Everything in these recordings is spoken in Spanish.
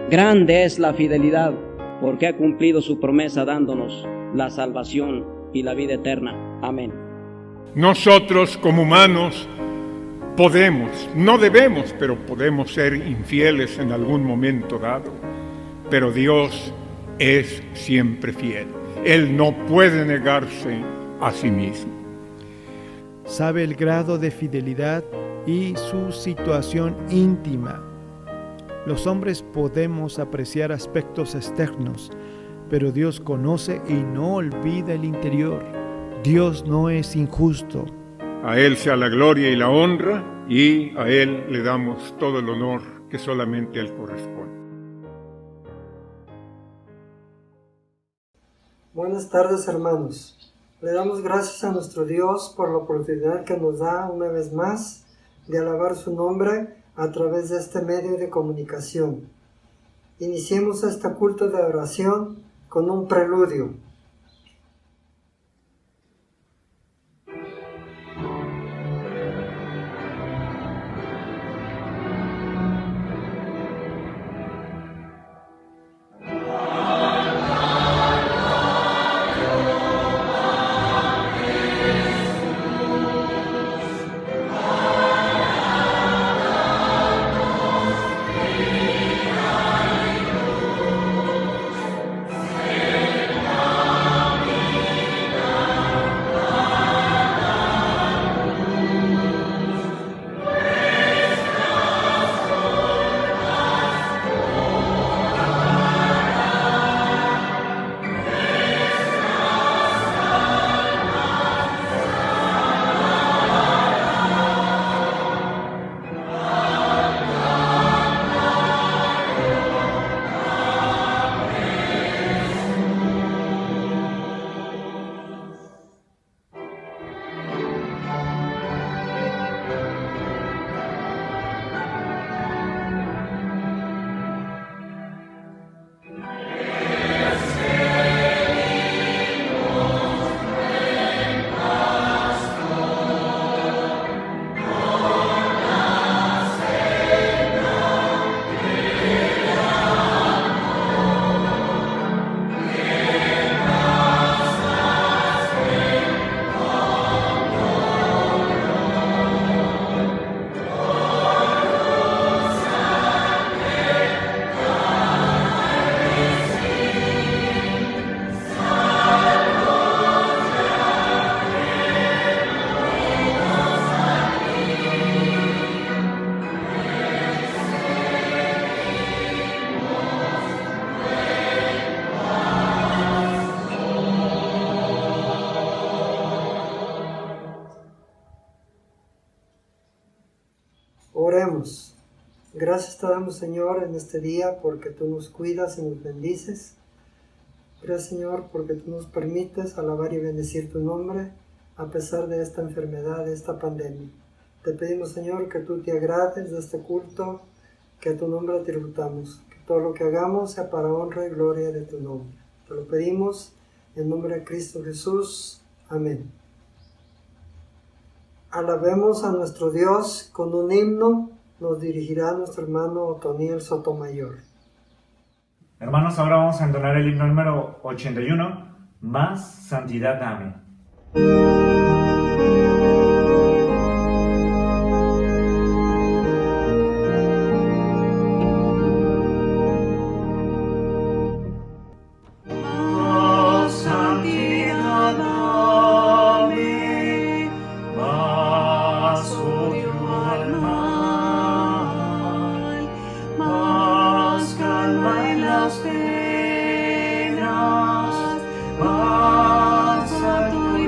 Grande es la fidelidad, porque ha cumplido su promesa dándonos la salvación y la vida eterna. Amén. Nosotros como humanos podemos, no debemos, pero podemos ser infieles en algún momento dado. Pero Dios es siempre fiel. Él no puede negarse a sí mismo. Sabe el grado de fidelidad y su situación íntima. Los hombres podemos apreciar aspectos externos, pero Dios conoce y no olvida el interior. Dios no es injusto. A Él sea la gloria y la honra, y a Él le damos todo el honor que solamente a Él corresponde. Buenas tardes, hermanos. Le damos gracias a nuestro Dios por la oportunidad que nos da una vez más de alabar su nombre a través de este medio de comunicación. Iniciemos este culto de oración con un preludio. Oremos. Gracias te damos, Señor, en este día porque tú nos cuidas y nos bendices. Gracias, Señor, porque tú nos permites alabar y bendecir tu nombre a pesar de esta enfermedad, de esta pandemia. Te pedimos, Señor, que tú te agrades de este culto, que a tu nombre tributamos, que todo lo que hagamos sea para honra y gloria de tu nombre. Te lo pedimos en nombre de Cristo Jesús. Amén. Alabemos a nuestro Dios con un himno. Nos dirigirá nuestro hermano Otoniel Sotomayor. Hermanos, ahora vamos a entonar el himno número 81, Más santidad dame. Penas, más santo y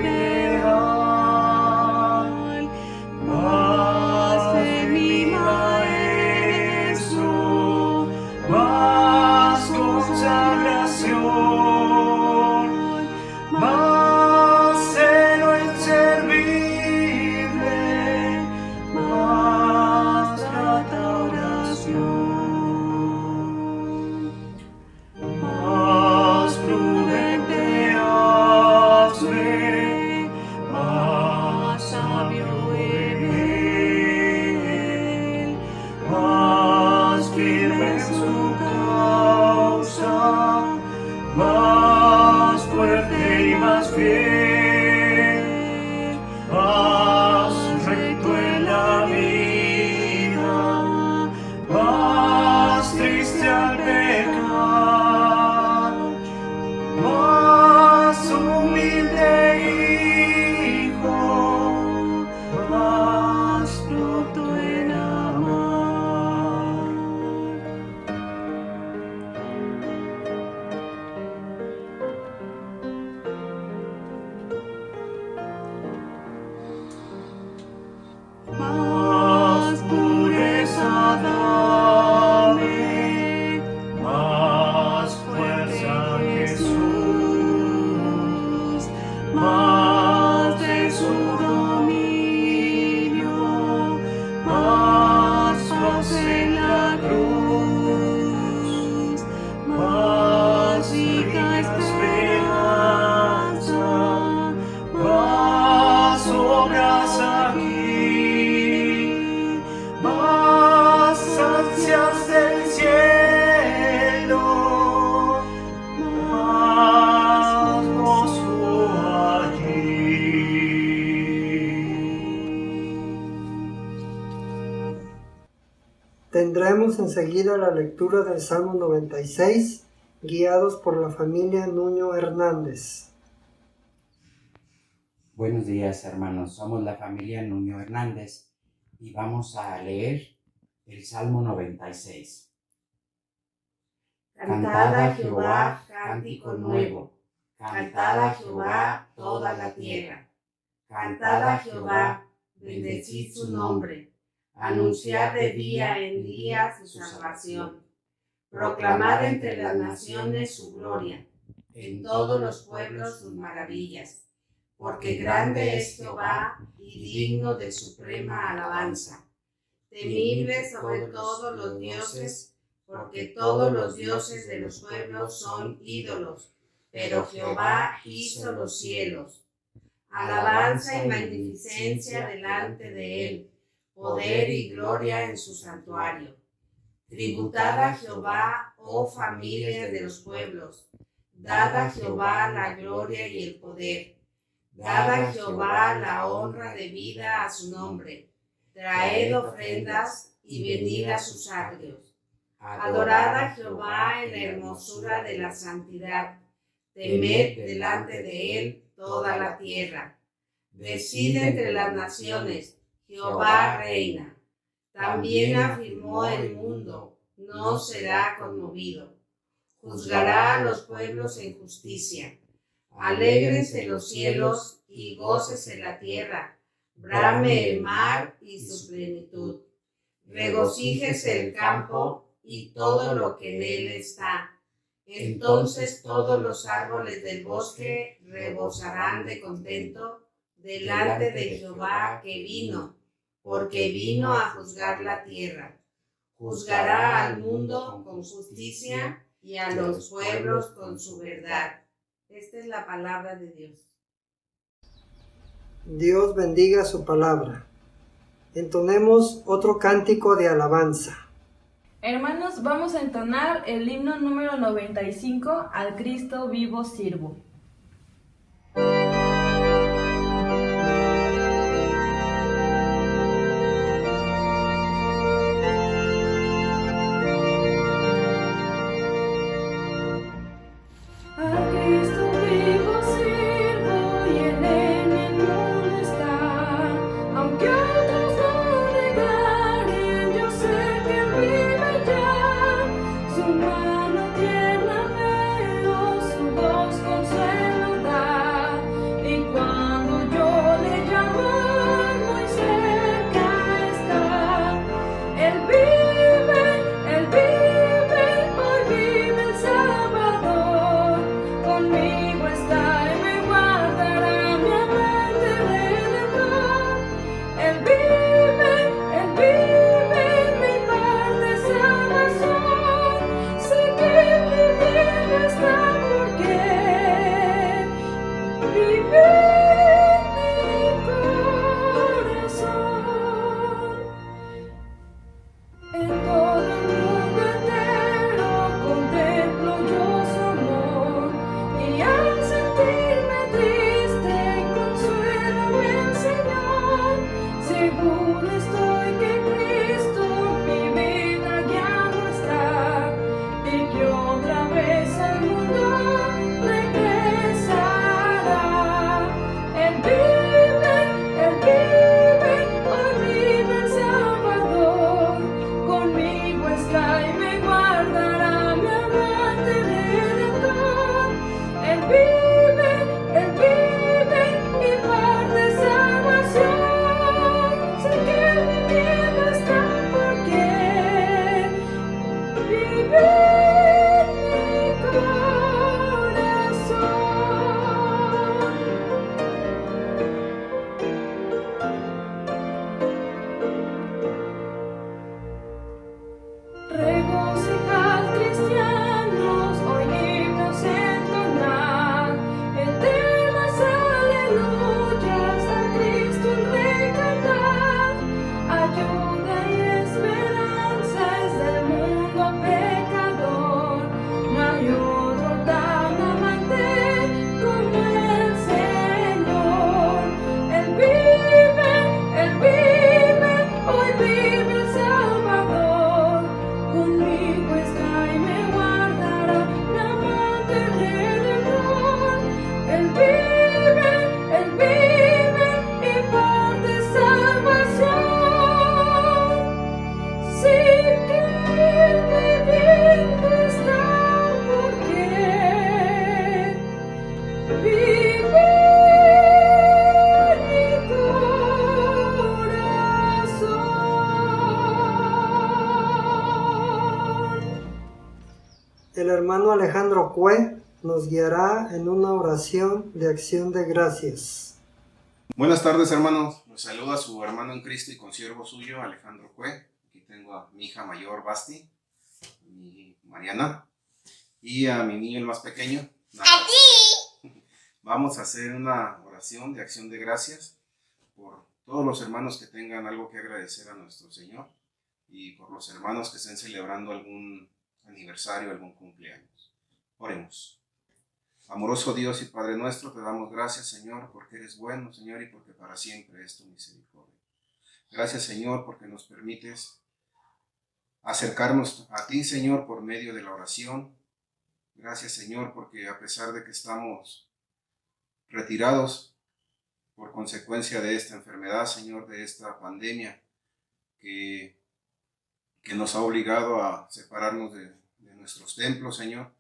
Tendremos enseguida la lectura del Salmo 96, guiados por la familia Nuño Hernández. Buenos días, hermanos. Somos la familia Nuño Hernández y vamos a leer el Salmo 96. Cantad a Jehová cántico nuevo, cantad a Jehová toda la tierra, cantad a Jehová, bendecid su nombre, anunciad de día en día su salvación, proclamad entre las naciones su gloria, en todos los pueblos sus maravillas, porque grande es Jehová y digno de suprema alabanza, temible sobre todos los dioses, porque todos los dioses de los pueblos son ídolos, pero Jehová hizo los cielos. Alabanza y magnificencia delante de él, poder y gloria en su santuario. Tributad a Jehová, oh familias de los pueblos, dad a Jehová la gloria y el poder. Dad a Jehová la honra debida a su nombre. Traed ofrendas y venid a sus atrios. Adorad a Jehová en la hermosura de la santidad. Temed delante de él toda la tierra. Decid entre las naciones, Jehová reina. También afirmó el mundo, no será conmovido. Juzgará a los pueblos en justicia. Alégrense los cielos y gócese la tierra. Brame el mar y su plenitud. Regocíjese el campo y todo lo que en él está. Entonces todos los árboles del bosque rebosarán de contento delante de Jehová que vino, porque vino a juzgar la tierra. Juzgará al mundo con justicia y a los pueblos con su verdad. Esta es la palabra de Dios. Dios bendiga su palabra. Entonemos otro cántico de alabanza. Hermanos, vamos a entonar el himno número 95, Al Cristo vivo sirvo. Rego El hermano Alejandro Cue nos guiará en una oración de acción de gracias. Buenas tardes, hermanos. Los saluda su hermano en Cristo y consiervo suyo, Alejandro Cue. Aquí tengo a mi hija mayor, Basti, mi Mariana, y a mi niño el más pequeño, Nati. Vamos a hacer una oración de acción de gracias por todos los hermanos que tengan algo que agradecer a nuestro Señor y por los hermanos que estén celebrando algún aniversario, algún cumpleaños. Oremos. Amoroso Dios y Padre nuestro, te damos gracias, Señor, porque eres bueno, Señor, y porque para siempre es tu misericordia. Gracias, Señor, porque nos permites acercarnos a ti, Señor, por medio de la oración. Gracias, Señor, porque a pesar de que estamos retirados por consecuencia de esta enfermedad, Señor, de esta pandemia que nos ha obligado a separarnos de nuestros templos, Señor.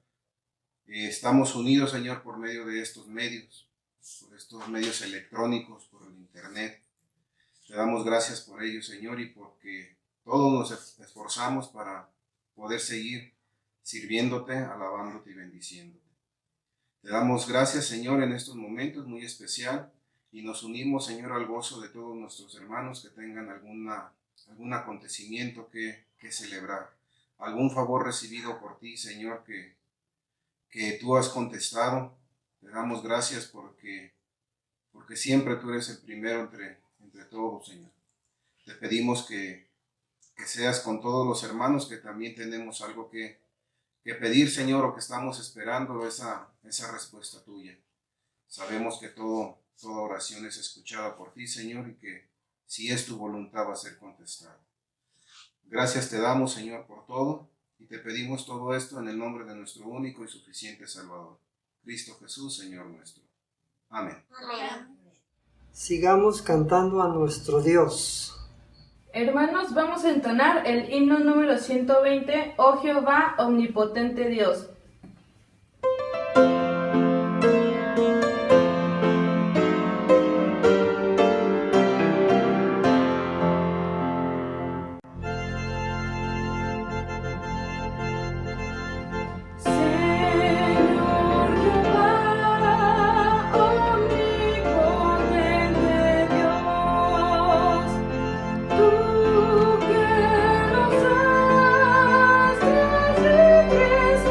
Estamos unidos, Señor, por medio de estos medios electrónicos, por el internet. Te damos gracias por ello, Señor, y porque todos nos esforzamos para poder seguir sirviéndote, alabándote y bendiciéndote. Te damos gracias, Señor, en estos momentos muy especial y nos unimos, Señor, al gozo de todos nuestros hermanos que tengan algún acontecimiento que celebrar, algún favor recibido por ti, Señor, que tú has contestado. Te damos gracias porque siempre tú eres el primero entre todos, Señor. Te pedimos que seas con todos los hermanos que también tenemos algo que pedir, Señor, o que estamos esperando esa respuesta tuya. Sabemos que toda oración es escuchada por ti, Señor, y que si es tu voluntad va a ser contestada. Gracias te damos, Señor, por todo, y te pedimos todo esto en el nombre de nuestro único y suficiente Salvador, Cristo Jesús, Señor nuestro. Amén. Amén. Sigamos cantando a nuestro Dios. Hermanos, vamos a entonar el himno número 120, Oh Jehová, omnipotente Dios. Tú que los astros riges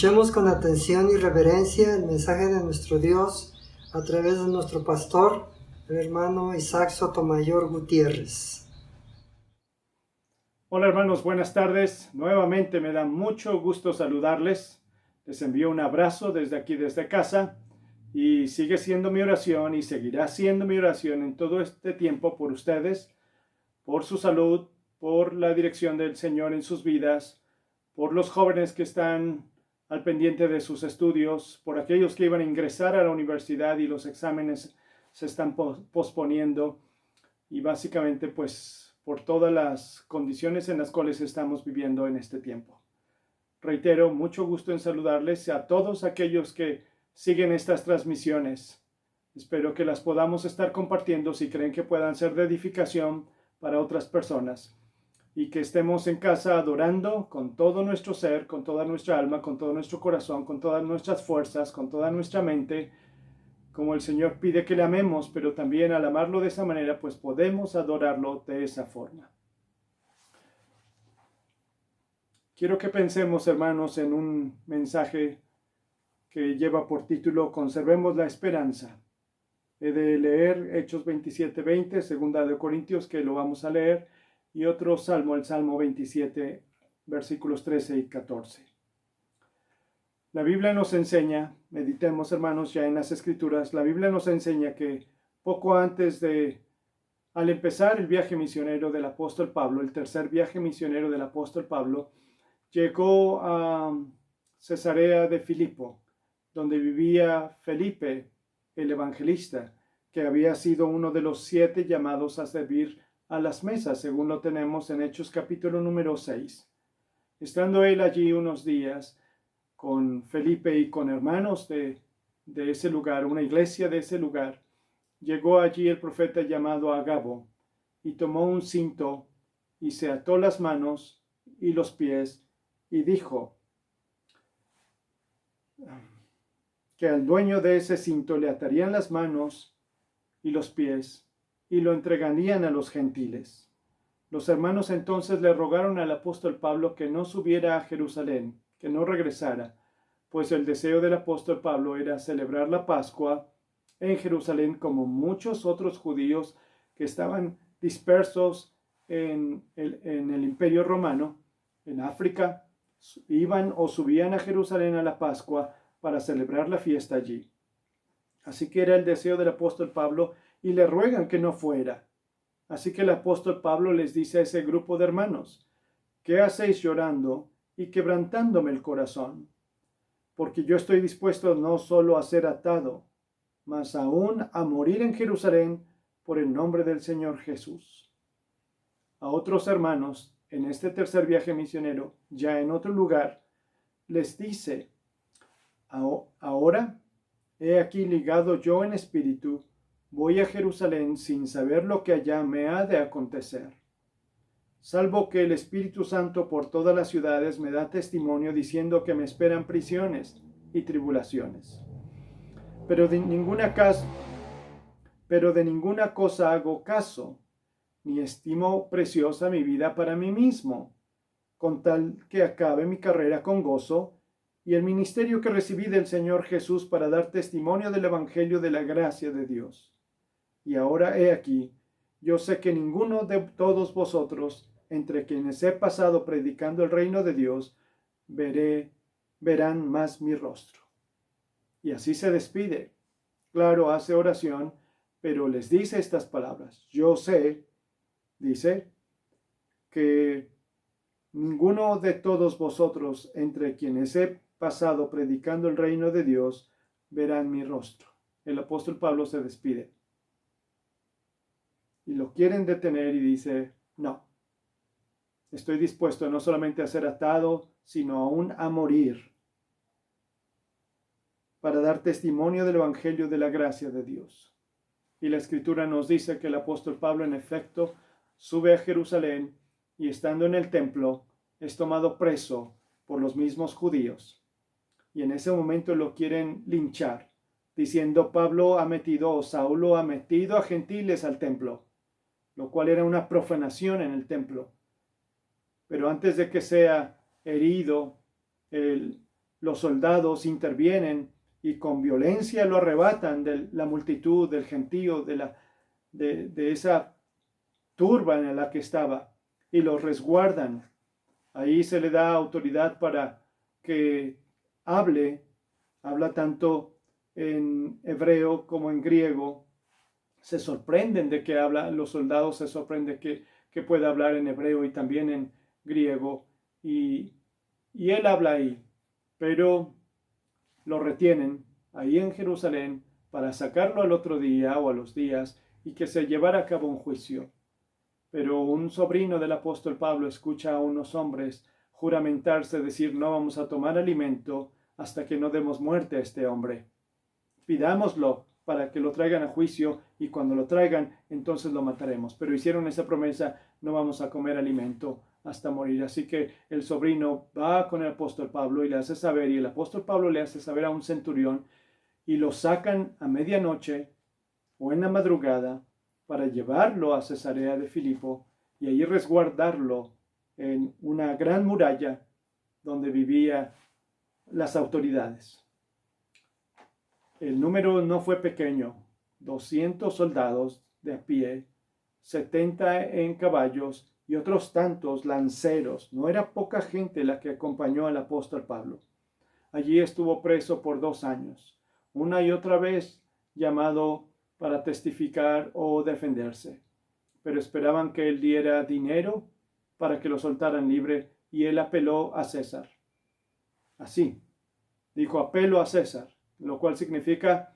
Escuchemos con atención y reverencia el mensaje de nuestro Dios a través de nuestro pastor, el hermano Isaac Sotomayor Gutiérrez. Hola hermanos, buenas tardes. Nuevamente me da mucho gusto saludarles. Les envío un abrazo desde aquí, desde casa. Y sigue siendo mi oración y seguirá siendo mi oración en todo este tiempo por ustedes, por su salud, por la dirección del Señor en sus vidas, por los jóvenes que están al pendiente de sus estudios, por aquellos que iban a ingresar a la universidad y los exámenes se están posponiendo, y básicamente pues por todas las condiciones en las cuales estamos viviendo en este tiempo. Reitero, mucho gusto en saludarles a todos aquellos que siguen estas transmisiones. Espero que las podamos estar compartiendo si creen que puedan ser de edificación para otras personas, y que estemos en casa adorando con todo nuestro ser, con toda nuestra alma, con todo nuestro corazón, con todas nuestras fuerzas, con toda nuestra mente, como el Señor pide que le amemos, pero también al amarlo de esa manera, pues podemos adorarlo de esa forma. Quiero que pensemos, hermanos, en un mensaje que lleva por título Conservemos la esperanza. He de leer Hechos 27:20, segunda de Corintios, que lo vamos a leer, y otro salmo, el Salmo 27, versículos 13 y 14. La Biblia nos enseña, meditemos hermanos ya en las Escrituras, la Biblia nos enseña que poco antes al empezar el viaje misionero del apóstol Pablo, el tercer viaje misionero del apóstol Pablo, llegó a Cesarea de Filipo, donde vivía Felipe, el evangelista, que había sido uno de los 7 llamados a servir a las mesas, según lo tenemos en Hechos capítulo número 6. Estando él allí unos días con Felipe y con hermanos de ese lugar, una iglesia de ese lugar, llegó allí el profeta llamado Agabo, y tomó un cinto y se ató las manos y los pies, y dijo que al dueño de ese cinto le atarían las manos y los pies y lo entregarían a los gentiles. Los hermanos entonces le rogaron al apóstol Pablo que no subiera a Jerusalén, que no regresara, pues el deseo del apóstol Pablo era celebrar la Pascua en Jerusalén, como muchos otros judíos que estaban dispersos en el Imperio Romano, en África, iban o subían a Jerusalén a la Pascua para celebrar la fiesta allí. Así que era el deseo del apóstol Pablo y le ruegan que no fuera. Así que el apóstol Pablo les dice a ese grupo de hermanos: ¿qué hacéis llorando y quebrantándome el corazón? Porque yo estoy dispuesto no solo a ser atado, mas aún a morir en Jerusalén por el nombre del Señor Jesús. A otros hermanos, en este tercer viaje misionero, ya en otro lugar, les dice: ahora, he aquí ligado yo en espíritu, voy a Jerusalén sin saber lo que allá me ha de acontecer, salvo que el Espíritu Santo por todas las ciudades me da testimonio diciendo que me esperan prisiones y tribulaciones. Pero de ninguna cosa hago caso, ni estimo preciosa mi vida para mí mismo, con tal que acabe mi carrera con gozo y el ministerio que recibí del Señor Jesús para dar testimonio del Evangelio de la gracia de Dios. Y ahora he aquí, yo sé que ninguno de todos vosotros, entre quienes he pasado predicando el reino de Dios, verán más mi rostro. Y así se despide. Claro, hace oración, pero les dice estas palabras: yo sé, dice, que ninguno de todos vosotros, entre quienes he pasado predicando el reino de Dios, verán mi rostro. El apóstol Pablo se despide. Y lo quieren detener y dice: no, estoy dispuesto no solamente a ser atado, sino aún a morir, para dar testimonio del Evangelio de la gracia de Dios. Y la Escritura nos dice que el apóstol Pablo, en efecto, sube a Jerusalén y, estando en el templo, es tomado preso por los mismos judíos. Y en ese momento lo quieren linchar, diciendo: Saulo ha metido a gentiles al templo, lo cual era una profanación en el templo. Pero antes de que sea herido, el los soldados intervienen y con violencia lo arrebatan de la multitud, del gentío, de esa turba en la que estaba, y los resguardan. Ahí se le da autoridad para que habla tanto en hebreo como en griego. Se sorprenden de que habla, los soldados se sorprenden que pueda hablar en hebreo y también en griego, y él habla ahí, pero lo retienen ahí en Jerusalén para sacarlo al otro día o a los días y que se llevara a cabo un juicio. Pero un sobrino del apóstol Pablo escucha a unos hombres juramentarse, decir: no vamos a tomar alimento hasta que no demos muerte a este hombre. Pidámoslo para que lo traigan a juicio, y cuando lo traigan, entonces lo mataremos. Pero hicieron esa promesa: no vamos a comer alimento hasta morir. Así que el sobrino va con el apóstol Pablo y le hace saber, y el apóstol Pablo le hace saber a un centurión, y lo sacan a medianoche o en la madrugada para llevarlo a Cesarea de Filipo y allí resguardarlo en una gran muralla donde vivían las autoridades. El número no fue pequeño: 200 soldados de a pie, 70 en caballos y otros tantos lanceros. No era poca gente la que acompañó al apóstol Pablo. Allí estuvo preso por 2 años, una y otra vez llamado para testificar o defenderse, pero esperaban que él diera dinero para que lo soltaran libre, y él apeló a César. Así, dijo: apelo a César, lo cual significa,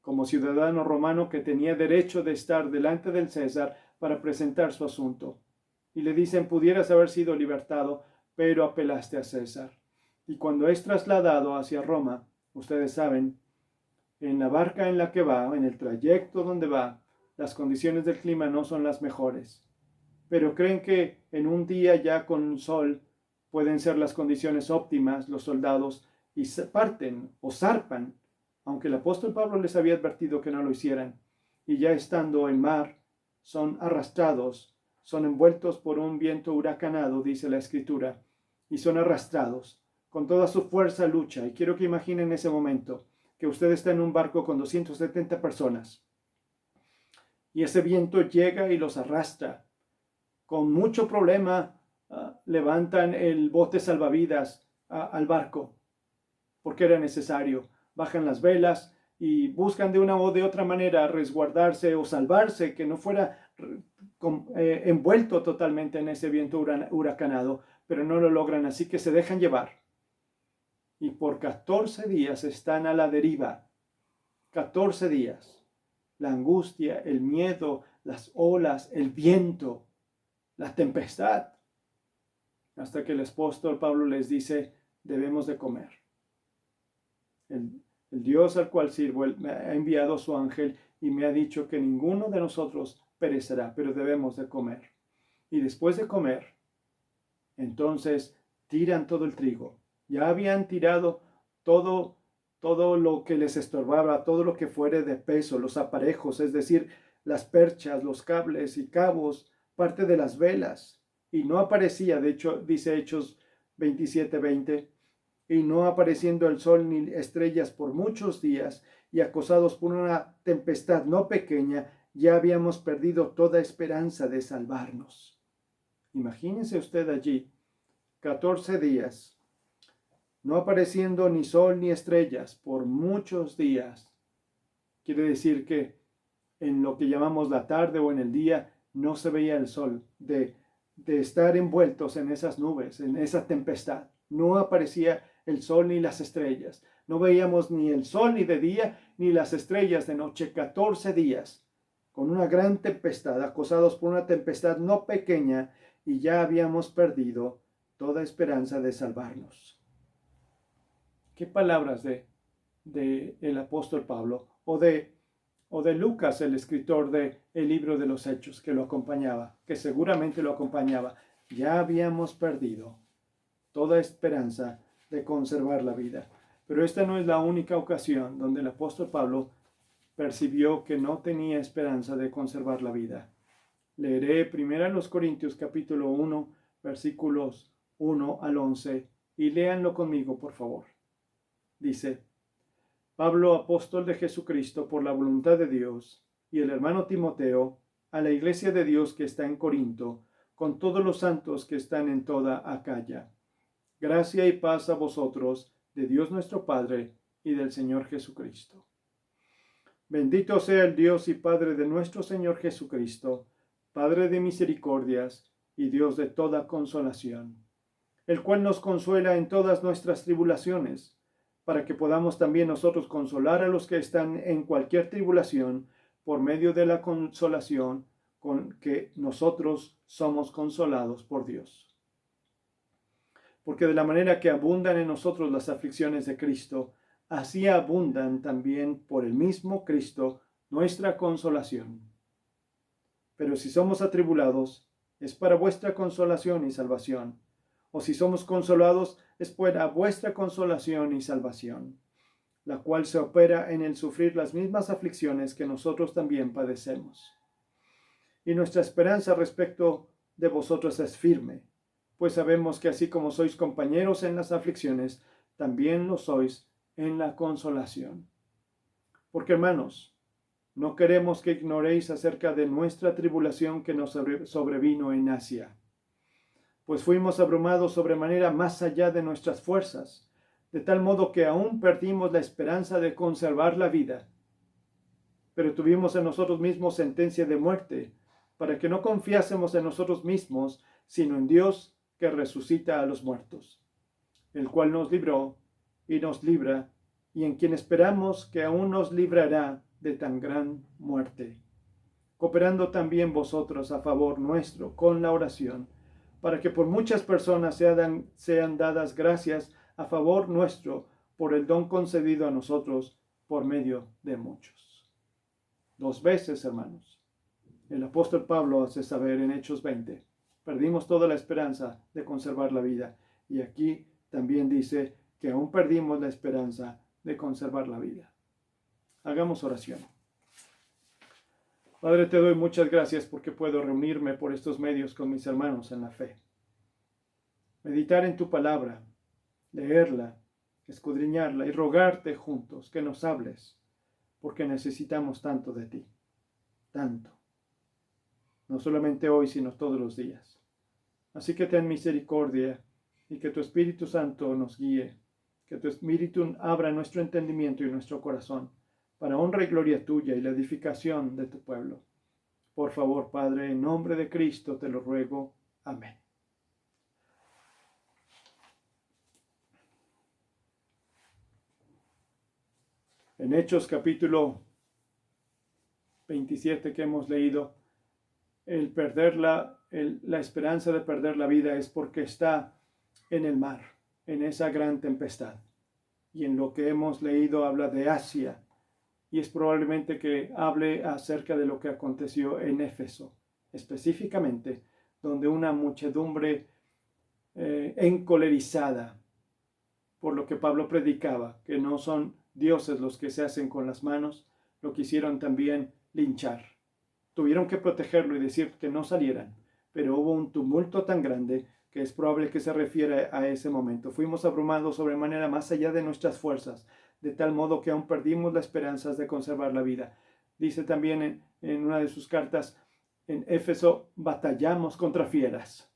como ciudadano romano, que tenía derecho de estar delante del César para presentar su asunto. Y le dicen: pudieras haber sido libertado, pero apelaste a César. Y cuando es trasladado hacia Roma, ustedes saben, en la barca en la que va, en el trayecto donde va, las condiciones del clima no son las mejores. Pero creen que en un día ya con sol pueden ser las condiciones óptimas los soldados, y parten o zarpan, aunque el apóstol Pablo les había advertido que no lo hicieran. Y ya estando en mar, son arrastrados, son envueltos por un viento huracanado, dice la Escritura, y son arrastrados. Con toda su fuerza lucha. Y quiero que imaginen ese momento, que usted está en un barco con 270 personas y ese viento llega y los arrastra. Con mucho problema levantan el bote salvavidas al barco, porque era necesario. Bajan las velas y buscan de una o de otra manera resguardarse o salvarse, que no fuera envuelto totalmente en ese viento huracanado, pero no lo logran, así que se dejan llevar. Y por 14 días están a la deriva. 14 días. La angustia, el miedo, las olas, el viento, la tempestad. Hasta que el apóstol Pablo les dice: debemos de comer. El Dios al cual sirvo me ha enviado a su ángel y me ha dicho que ninguno de nosotros perecerá, pero debemos de comer. Y después de comer, entonces tiran todo el trigo. Ya habían tirado todo lo que les estorbaba, todo lo que fuere de peso, los aparejos, es decir, las perchas, los cables y cabos, parte de las velas. Y no aparecía, de hecho, dice Hechos 27:20, y no apareciendo el sol ni estrellas por muchos días, y acosados por una tempestad no pequeña, ya habíamos perdido toda esperanza de salvarnos. Imagínese usted allí, 14 días, no apareciendo ni sol ni estrellas por muchos días. Quiere decir que en lo que llamamos la tarde o en el día no se veía el sol, de estar envueltos en esas nubes, en esa tempestad. No aparecía el sol ni las estrellas. No veíamos ni el sol ni de día ni las estrellas de noche. 14 días con una gran tempestad, acosados por una tempestad no pequeña, y ya habíamos perdido toda esperanza de salvarnos. ¿Qué palabras de el apóstol Pablo o de Lucas, el escritor del libro de los Hechos, que lo acompañaba, que seguramente lo acompañaba? Ya habíamos perdido toda esperanza de conservar la vida. Pero esta no es la única ocasión donde el apóstol Pablo percibió que no tenía esperanza de conservar la vida. Leeré 1 Corintios capítulo 1, versículos 1 al 11, y léanlo conmigo, por favor. dice: Pablo, apóstol de Jesucristo por la voluntad de Dios, y el hermano Timoteo, a la iglesia de Dios que está en Corinto, con todos los santos que están en toda Acaya. Gracia y paz a vosotros, de Dios nuestro Padre y del Señor Jesucristo. Bendito sea el Dios y Padre de nuestro Señor Jesucristo, Padre de misericordias y Dios de toda consolación, el cual nos consuela en todas nuestras tribulaciones, para que podamos también nosotros consolar a los que están en cualquier tribulación por medio de la consolación con que nosotros somos consolados por Dios. Porque de la manera que abundan en nosotros las aflicciones de Cristo, así abundan también por el mismo Cristo nuestra consolación. Pero si somos atribulados, es para vuestra consolación y salvación. O si somos consolados, es para vuestra consolación y salvación, la cual se opera en el sufrir las mismas aflicciones que nosotros también padecemos. Y nuestra esperanza respecto de vosotros es firme, pues sabemos que así como sois compañeros en las aflicciones, también lo sois en la consolación. Porque, hermanos, no queremos que ignoréis acerca de nuestra tribulación que nos sobrevino en Asia, pues fuimos abrumados sobremanera más allá de nuestras fuerzas, de tal modo que aún perdimos la esperanza de conservar la vida. Pero tuvimos en nosotros mismos sentencia de muerte, para que no confiásemos en nosotros mismos, sino en Dios que resucita a los muertos, el cual nos libró y nos libra, y en quien esperamos que aún nos librará de tan gran muerte, cooperando también vosotros a favor nuestro con la oración, para que por muchas personas sean dadas gracias a favor nuestro por el don concedido a nosotros por medio de muchos. 2 veces, hermanos, el apóstol Pablo hace saber en Hechos 20, perdimos toda la esperanza de conservar la vida. Y aquí también dice que aún perdimos la esperanza de conservar la vida. Hagamos oración. Padre, te doy muchas gracias porque puedo reunirme por estos medios con mis hermanos en la fe. Meditar en tu palabra, leerla, escudriñarla y rogarte juntos que nos hables, porque necesitamos tanto de ti, tanto. No solamente hoy, sino todos los días. Así que ten misericordia y que tu Espíritu Santo nos guíe, que tu Espíritu abra nuestro entendimiento y nuestro corazón para honra y gloria tuya y la edificación de tu pueblo. Por favor, Padre, en nombre de Cristo te lo ruego. Amén. En Hechos capítulo 27 que hemos leído, el perder la esperanza de perder la vida es porque está en el mar, en esa gran tempestad. Y en lo que hemos leído habla de Asia, y es probablemente que hable acerca de lo que aconteció en Éfeso, específicamente donde una muchedumbre encolerizada por lo que Pablo predicaba, que no son dioses los que se hacen con las manos, lo quisieron también linchar. Tuvieron que protegerlo y decir que no salieran, pero hubo un tumulto tan grande que es probable que se refiere a ese momento. Fuimos abrumados sobremanera más allá de nuestras fuerzas, de tal modo que aún perdimos las esperanzas de conservar la vida. Dice también en una de sus cartas, en Éfeso, batallamos contra fieras.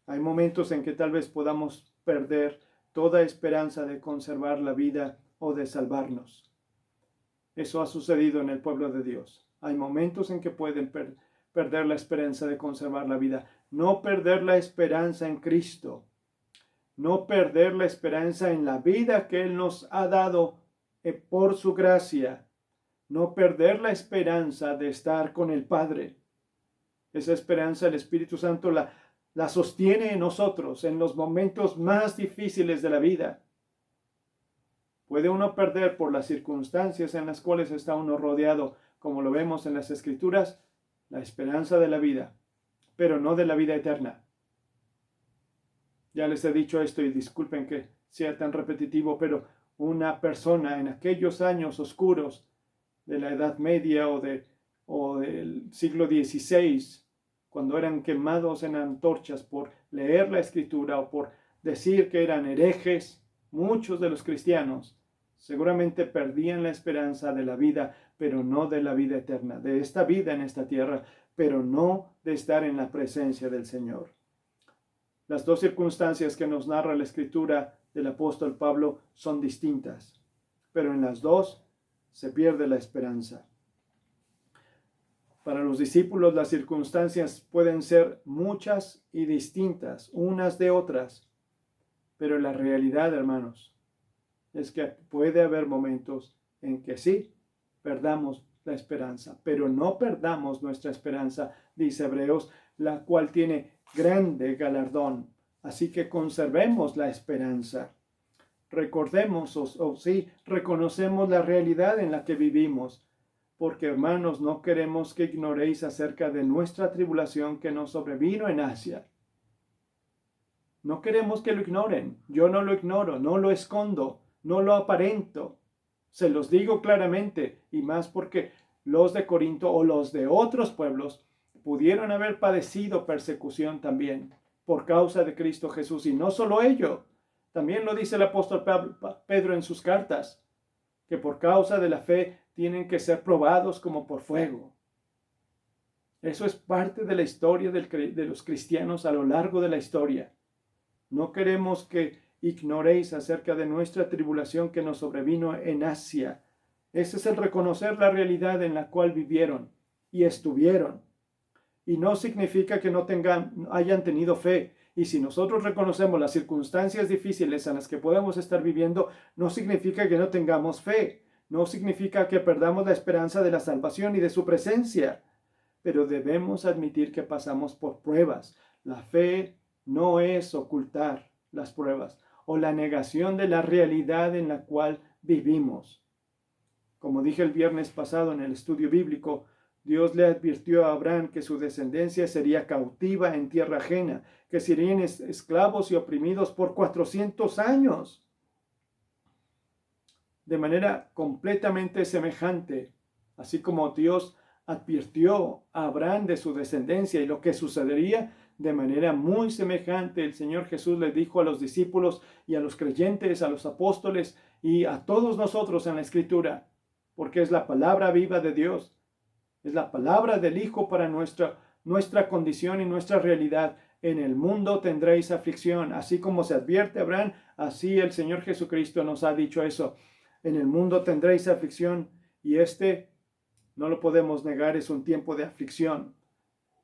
Hay momentos en que tal vez podamos perder toda esperanza de conservar la vida o de salvarnos. Eso ha sucedido en el pueblo de Dios. Hay momentos en que pueden perder la esperanza de conservar la vida. No perder la esperanza en Cristo. No perder la esperanza en la vida que Él nos ha dado por su gracia. No perder la esperanza de estar con el Padre. Esa esperanza el Espíritu Santo la sostiene en nosotros en los momentos más difíciles de la vida. Puede uno perder por las circunstancias en las cuales está uno rodeado, como lo vemos en las Escrituras, la esperanza de la vida, pero no de la vida eterna. Ya les he dicho esto y disculpen que sea tan repetitivo, pero una persona en aquellos años oscuros de la Edad Media o del siglo XVI, cuando eran quemados en antorchas por leer la Escritura o por decir que eran herejes, muchos de los cristianos seguramente perdían la esperanza de la vida, pero no de la vida eterna, de esta vida en esta tierra, pero no de estar en la presencia del Señor. Las dos circunstancias que nos narra la Escritura del apóstol Pablo son distintas, pero en las dos se pierde la esperanza. Para los discípulos las circunstancias pueden ser muchas y distintas unas de otras, pero la realidad, hermanos, es que puede haber momentos en que sí perdamos la esperanza, pero no perdamos nuestra esperanza, dice Hebreos, la cual tiene grande galardón. Así que conservemos la esperanza. Recordemos reconocemos la realidad en la que vivimos, porque hermanos, no queremos que ignoréis acerca de nuestra tribulación que nos sobrevino en Asia. No queremos que lo ignoren. Yo no lo ignoro, no lo escondo, no lo aparento. Se los digo claramente, y más porque los de Corinto o los de otros pueblos pudieron haber padecido persecución también por causa de Cristo Jesús. Y no solo ello, también lo dice el apóstol Pedro en sus cartas, que por causa de la fe tienen que ser probados como por fuego. Eso es parte de la historia de los cristianos a lo largo de la historia. No queremos que ignoréis acerca de nuestra tribulación que nos sobrevino en Asia. Ese es el reconocer la realidad en la cual vivieron y estuvieron. Y no significa que no hayan tenido fe. Y si nosotros reconocemos las circunstancias difíciles en las que podemos estar viviendo, no significa que no tengamos fe. No significa que perdamos la esperanza de la salvación y de su presencia. Pero debemos admitir que pasamos por pruebas. La fe no es ocultar las pruebas o la negación de la realidad en la cual vivimos. Como dije el viernes pasado en el estudio bíblico, Dios le advirtió a Abraham que su descendencia sería cautiva en tierra ajena, que serían esclavos y oprimidos por 400 años. De manera completamente semejante, así como Dios advirtió a Abraham de su descendencia y lo que sucedería, de manera muy semejante el Señor Jesús le dijo a los discípulos y a los creyentes, a los apóstoles y a todos nosotros en la Escritura, porque es la palabra viva de Dios, es la palabra del Hijo para nuestra condición y nuestra realidad. En el mundo tendréis aflicción, así como se advierte a Abraham, así el Señor Jesucristo nos ha dicho eso. En el mundo tendréis aflicción, y no lo podemos negar, es un tiempo de aflicción.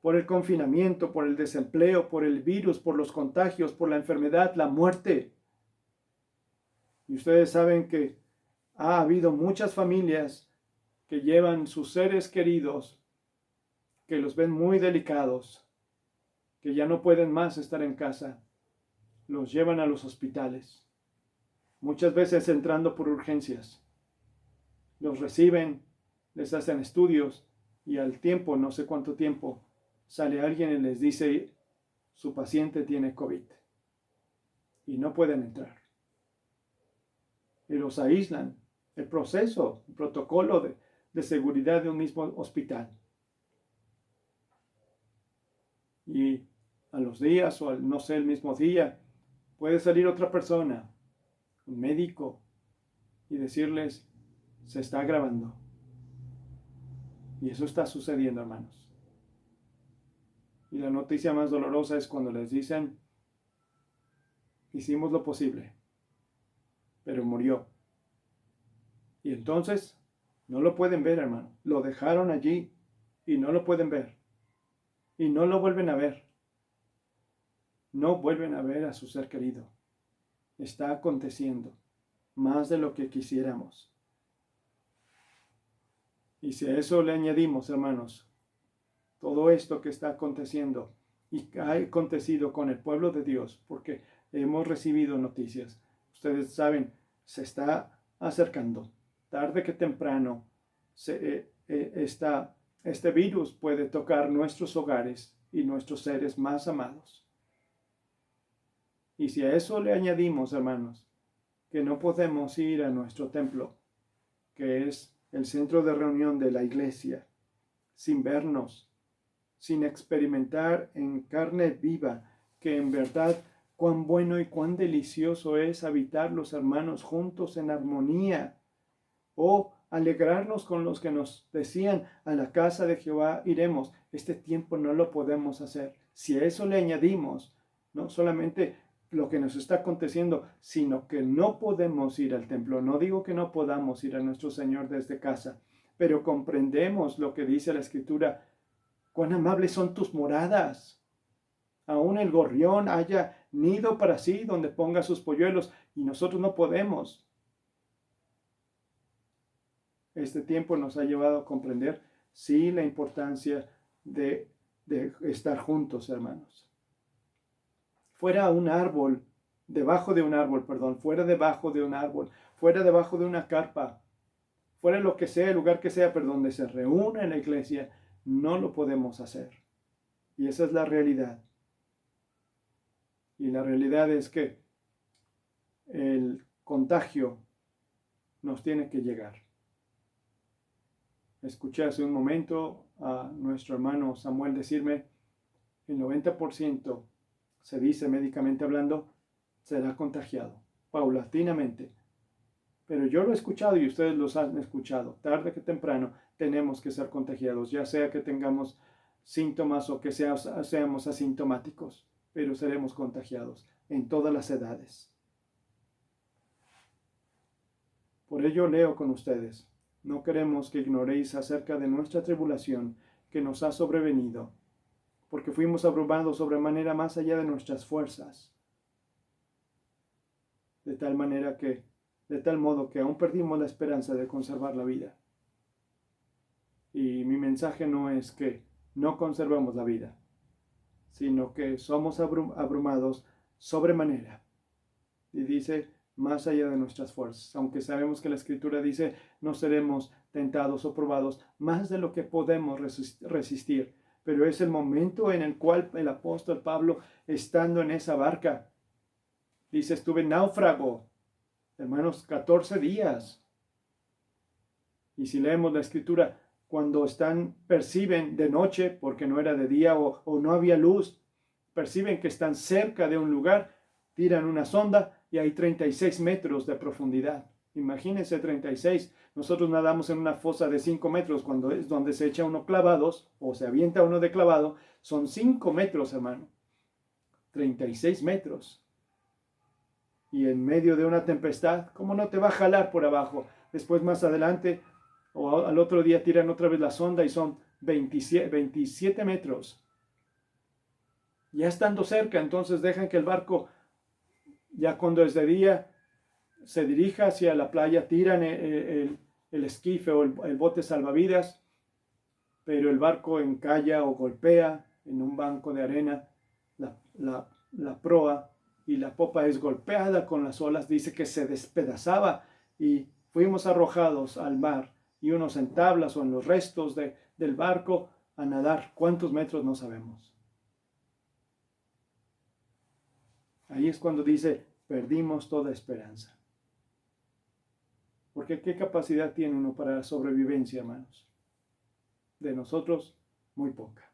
Por el confinamiento, por el desempleo, por el virus, por los contagios, por la enfermedad, la muerte. Y ustedes saben que ha habido muchas familias que llevan sus seres queridos, que los ven muy delicados, que ya no pueden más estar en casa, los llevan a los hospitales, muchas veces entrando por urgencias. Los reciben, les hacen estudios y al tiempo, no sé cuánto tiempo, sale alguien y les dice, su paciente tiene COVID y no pueden entrar. Y los aíslan. El protocolo de seguridad de un mismo hospital. Y a los días o no sé, el mismo día, puede salir otra persona, un médico, y decirles, se está agravando. Y eso está sucediendo, hermanos. Y la noticia más dolorosa es cuando les dicen, hicimos lo posible, pero murió. Y entonces no lo pueden ver, hermano. Lo dejaron allí y no lo pueden ver. Y no lo vuelven a ver. No vuelven a ver a su ser querido. Está aconteciendo más de lo que quisiéramos. Y si a eso le añadimos, hermanos, todo esto que está aconteciendo y que ha acontecido con el pueblo de Dios, porque hemos recibido noticias, ustedes saben, se está acercando. Tarde que temprano, este virus puede tocar nuestros hogares y nuestros seres más amados. Y si a eso le añadimos, hermanos, que no podemos ir a nuestro templo, que es el centro de reunión de la iglesia, sin vernos, sin experimentar en carne viva que en verdad cuán bueno y cuán delicioso es habitar los hermanos juntos en armonía, o alegrarnos con los que nos decían, a la casa de Jehová iremos. Este tiempo no lo podemos hacer. Si a eso le añadimos, no solamente lo que nos está aconteciendo, sino que no podemos ir al templo. No digo que no podamos ir a nuestro Señor desde casa, pero comprendemos lo que dice la Escritura. Cuán amables son tus moradas. Aún el gorrión haya nido para sí donde ponga sus polluelos, y nosotros no podemos. Este tiempo nos ha llevado a comprender, sí, la importancia de estar juntos, hermanos. Fuera un árbol, debajo de un árbol, fuera debajo de un árbol, fuera debajo de una carpa, fuera lo que sea, el lugar que sea, pero donde se reúne la iglesia, no lo podemos hacer. Y esa es la realidad. Y la realidad es que el contagio nos tiene que llegar. Escuché hace un momento a nuestro hermano Samuel decirme, el 90%, se dice médicamente hablando, será contagiado, paulatinamente. Pero yo lo he escuchado y ustedes los han escuchado. Tarde que temprano tenemos que ser contagiados, ya sea que tengamos síntomas o que seamos asintomáticos, pero seremos contagiados en todas las edades. Por ello leo con ustedes. No queremos que ignoréis acerca de nuestra tribulación que nos ha sobrevenido, porque fuimos abrumados sobremanera más allá de nuestras fuerzas, de tal modo que aún perdimos la esperanza de conservar la vida. Y mi mensaje no es que no conservamos la vida, sino que somos abrumados sobremanera. Y dice, más allá de nuestras fuerzas, aunque sabemos que la Escritura dice, no seremos tentados o probados más de lo que podemos resistir. Pero es el momento en el cual el apóstol Pablo, estando en esa barca, dice, estuve náufrago, hermanos, 14 días. Y si leemos la Escritura, cuando perciben de noche, porque no era de día o no había luz, perciben que están cerca de un lugar, tiran una sonda y hay 36 metros de profundidad. Imagínense 36. Nosotros nadamos en una fosa de 5 metros cuando es donde se echa uno clavados o se avienta uno de clavado. Son 5 metros, hermano. 36 metros. Y en medio de una tempestad, ¿cómo no te va a jalar por abajo? Después más adelante o al otro día tiran otra vez la sonda y son 27 metros. Ya estando cerca, entonces dejan que el barco, ya cuando es de día, se dirija hacia la playa, tiran el esquife o el bote salvavidas, pero el barco encalla o golpea en un banco de arena la proa y la popa es golpeada con las olas. Dice que se despedazaba y fuimos arrojados al mar y unos en tablas o en los restos del barco a nadar. ¿Cuántos metros? No sabemos. Ahí es cuando dice, perdimos toda esperanza. Porque ¿qué capacidad tiene uno para la sobrevivencia, hermanos? De nosotros, muy poca.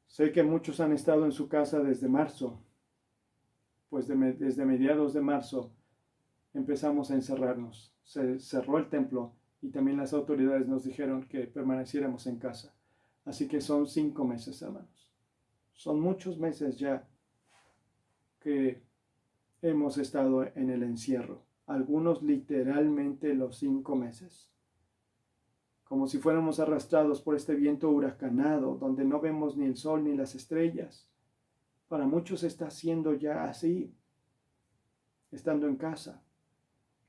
Sé que muchos han estado en su casa desde marzo. Pues desde mediados de marzo empezamos a encerrarnos. Se cerró el templo y también las autoridades nos dijeron que permaneciéramos en casa. Así que son 5 meses, hermanos. Son muchos meses ya que hemos estado en el encierro. Algunos literalmente los 5 meses. Como si fuéramos arrastrados por este viento huracanado, donde no vemos ni el sol ni las estrellas. Para muchos está siendo ya así, estando en casa.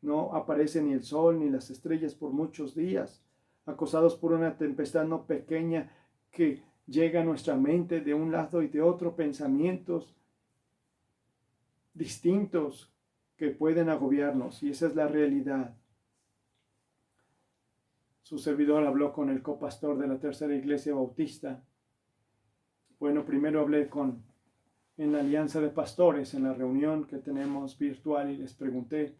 No aparece ni el sol ni las estrellas por muchos días, acosados por una tempestad no pequeña que llega a nuestra mente de un lado y de otro, pensamientos distintos que pueden agobiarnos, y esa es la realidad. Su servidor habló con el copastor de la Tercera Iglesia Bautista. Bueno, primero hablé en la Alianza de Pastores, en la reunión que tenemos virtual, y les pregunté,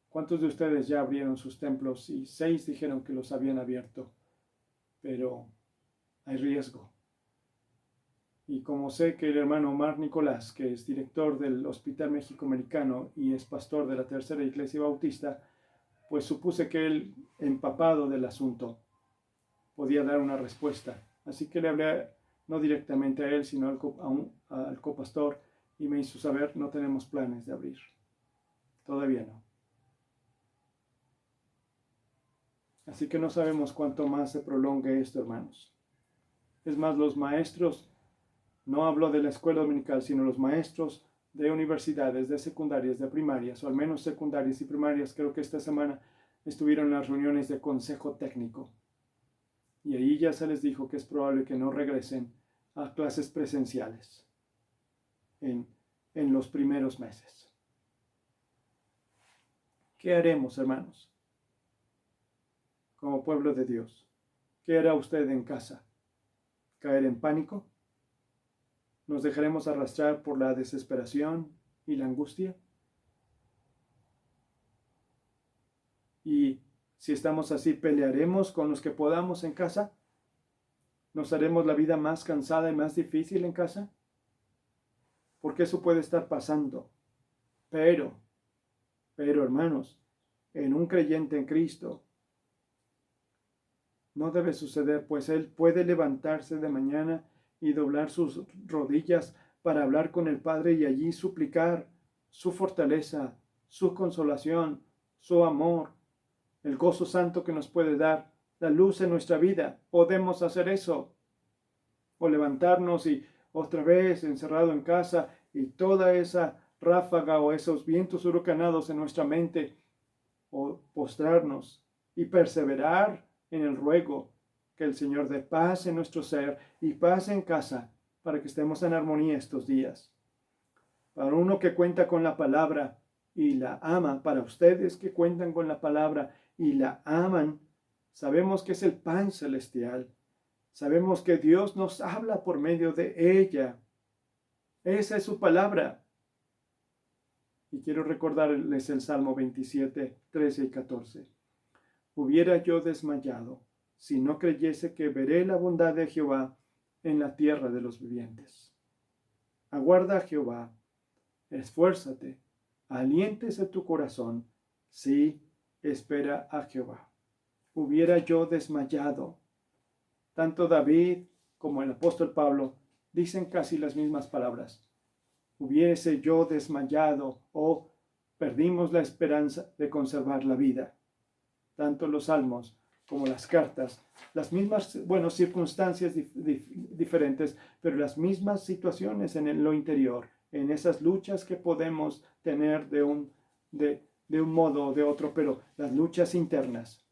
¿cuántos de ustedes ya abrieron sus templos? Y 6 dijeron que los habían abierto, pero hay riesgo. Y como sé que el hermano Omar Nicolás, que es director del Hospital México-Americano y es pastor de la Tercera Iglesia Bautista, pues supuse que él, empapado del asunto, podía dar una respuesta. Así que le hablé no directamente a él, sino al copastor, y me hizo saber, no tenemos planes de abrir. Todavía no. Así que no sabemos cuánto más se prolongue esto, hermanos. Es más, los maestros, no hablo de la escuela dominical, sino los maestros de universidades, de secundarias, de primarias, o al menos secundarias y primarias, creo que esta semana estuvieron en las reuniones de consejo técnico. Y ahí ya se les dijo que es probable que no regresen a clases presenciales en los primeros meses. ¿Qué haremos, hermanos? Como pueblo de Dios, ¿qué hará usted en casa? ¿Caer en pánico? ¿Nos dejaremos arrastrar por la desesperación y la angustia? Y si estamos así, ¿pelearemos con los que podamos en casa? ¿Nos haremos la vida más cansada y más difícil en casa? Porque eso puede estar pasando. Pero, hermanos, en un creyente en Cristo, no debe suceder, pues él puede levantarse de mañana y doblar sus rodillas para hablar con el Padre y allí suplicar su fortaleza, su consolación, su amor, el gozo santo que nos puede dar, la luz en nuestra vida. Podemos hacer eso. O levantarnos y otra vez encerrado en casa y toda esa ráfaga o esos vientos huracanados en nuestra mente, o postrarnos y perseverar en el ruego que el Señor dé paz en nuestro ser y paz en casa para que estemos en armonía estos días. Para uno que cuenta con la palabra y la ama, para ustedes que cuentan con la palabra y la aman, sabemos que es el pan celestial. Sabemos que Dios nos habla por medio de ella. Esa es su palabra. Y quiero recordarles el Salmo 27, 13 y 14. Hubiera yo desmayado si no creyese que veré la bondad de Jehová en la tierra de los vivientes. Aguarda a Jehová, esfuérzate, aliéntese tu corazón, sí, espera a Jehová. Hubiera yo desmayado. Tanto David como el apóstol Pablo dicen casi las mismas palabras. Hubiese yo desmayado o perdimos la esperanza de conservar la vida. Tanto los salmos como las cartas, las mismas, circunstancias diferentes, pero las mismas situaciones en lo interior, en esas luchas que podemos tener de un modo o de otro, pero las luchas internas.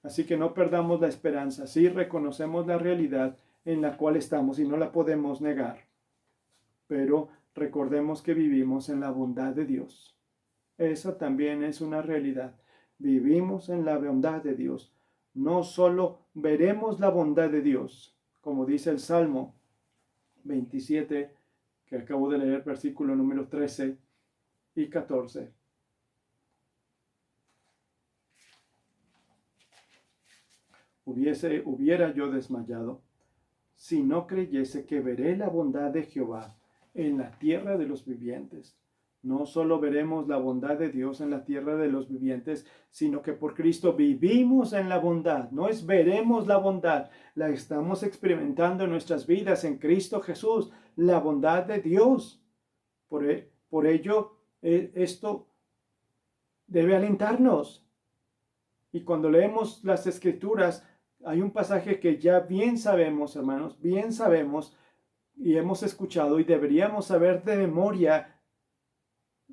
Así que no perdamos la esperanza, sí reconocemos la realidad en la cual estamos y no la podemos negar, pero recordemos que vivimos en la bondad de Dios. Esa también es una realidad. Vivimos en la bondad de Dios. No solo veremos la bondad de Dios, como dice el Salmo 27, que acabo de leer, versículo número 13 y 14. Hubiera yo desmayado si no creyese que veré la bondad de Jehová en la tierra de los vivientes. No solo veremos la bondad de Dios en la tierra de los vivientes, sino que por Cristo vivimos en la bondad. No es veremos la bondad, la estamos experimentando en nuestras vidas en Cristo Jesús, la bondad de Dios. Por ello, esto debe alentarnos. Y cuando leemos las Escrituras, hay un pasaje que ya bien sabemos, hermanos, bien sabemos y hemos escuchado y deberíamos saber de memoria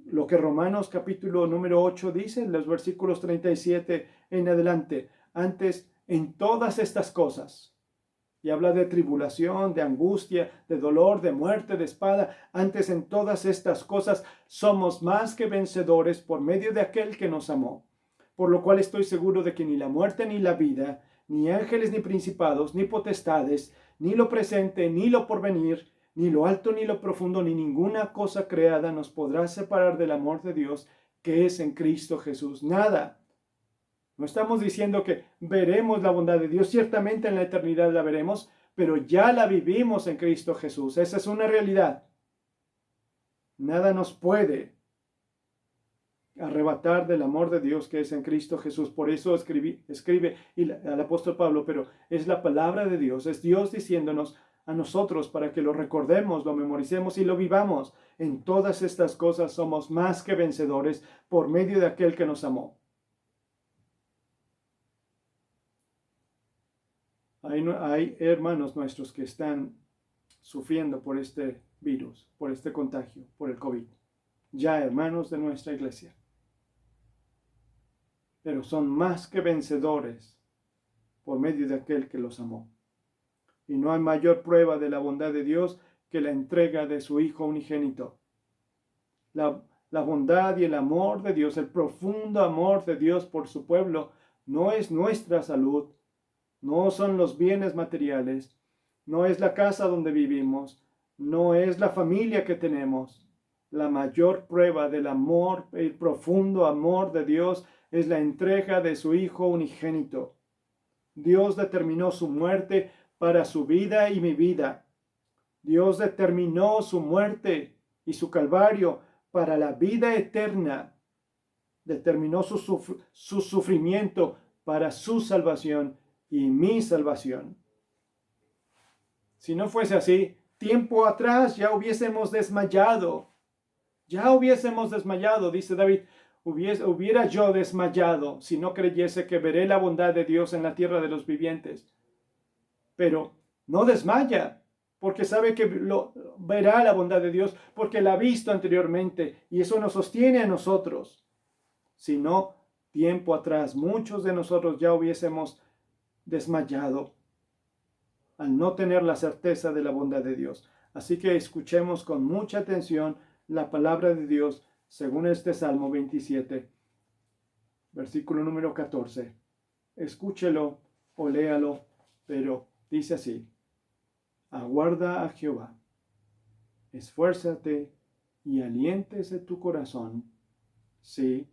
lo que Romanos capítulo número 8 dice en los versículos 37 en adelante. Antes, en todas estas cosas, y habla de tribulación, de angustia, de dolor, de muerte, de espada. Antes, en todas estas cosas, somos más que vencedores por medio de aquel que nos amó. Por lo cual estoy seguro de que ni la muerte ni la vida, ni ángeles ni principados, ni potestades, ni lo presente, ni lo porvenir, ni lo alto ni lo profundo, ni ninguna cosa creada nos podrá separar del amor de Dios que es en Cristo Jesús. Nada. No estamos diciendo que veremos la bondad de Dios. Ciertamente en la eternidad la veremos, pero ya la vivimos en Cristo Jesús. Esa es una realidad. Nada nos puede arrebatar del amor de Dios que es en Cristo Jesús. Por eso escribe al apóstol Pablo, pero es la palabra de Dios, es Dios diciéndonos a nosotros para que lo recordemos, lo memoricemos y lo vivamos. En todas estas cosas somos más que vencedores por medio de aquel que nos amó. Hay hermanos nuestros que están sufriendo por este virus, por este contagio, por el COVID. Ya hermanos de nuestra iglesia. Pero son más que vencedores por medio de aquel que los amó. Y no hay mayor prueba de la bondad de Dios que la entrega de su Hijo unigénito. La bondad y el amor de Dios, el profundo amor de Dios por su pueblo, no es nuestra salud, no son los bienes materiales, no es la casa donde vivimos, no es la familia que tenemos. La mayor prueba del amor, el profundo amor de Dios, es la entrega de su Hijo unigénito. Dios determinó su muerte para su vida y mi vida. Dios determinó su muerte y su calvario para la vida eterna. Determinó su sufrimiento para su salvación y mi salvación. Si no fuese así, tiempo atrás ya hubiésemos desmayado. Ya hubiésemos desmayado, dice David. Hubiera yo desmayado si no creyese que veré la bondad de Dios en la tierra de los vivientes. Pero no desmaya, porque sabe que verá la bondad de Dios, porque la ha visto anteriormente, y eso nos sostiene a nosotros. Si no, tiempo atrás, muchos de nosotros ya hubiésemos desmayado al no tener la certeza de la bondad de Dios. Así que escuchemos con mucha atención la palabra de Dios según este Salmo 27, versículo número 14. Escúchelo o léalo, pero dice así: aguarda a Jehová, esfuérzate y aliéntese tu corazón. Sí,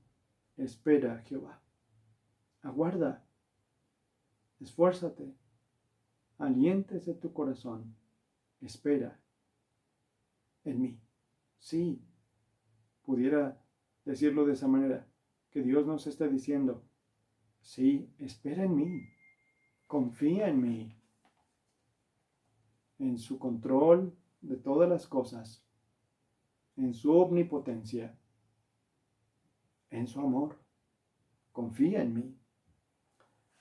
espera a Jehová. Aguarda, esfuérzate, aliéntese tu corazón, espera en mí. Sí, pudiera decirlo de esa manera, que Dios nos está diciendo: sí, espera en mí, confía en mí, en su control de todas las cosas, en su omnipotencia, en su amor. Confía en mí.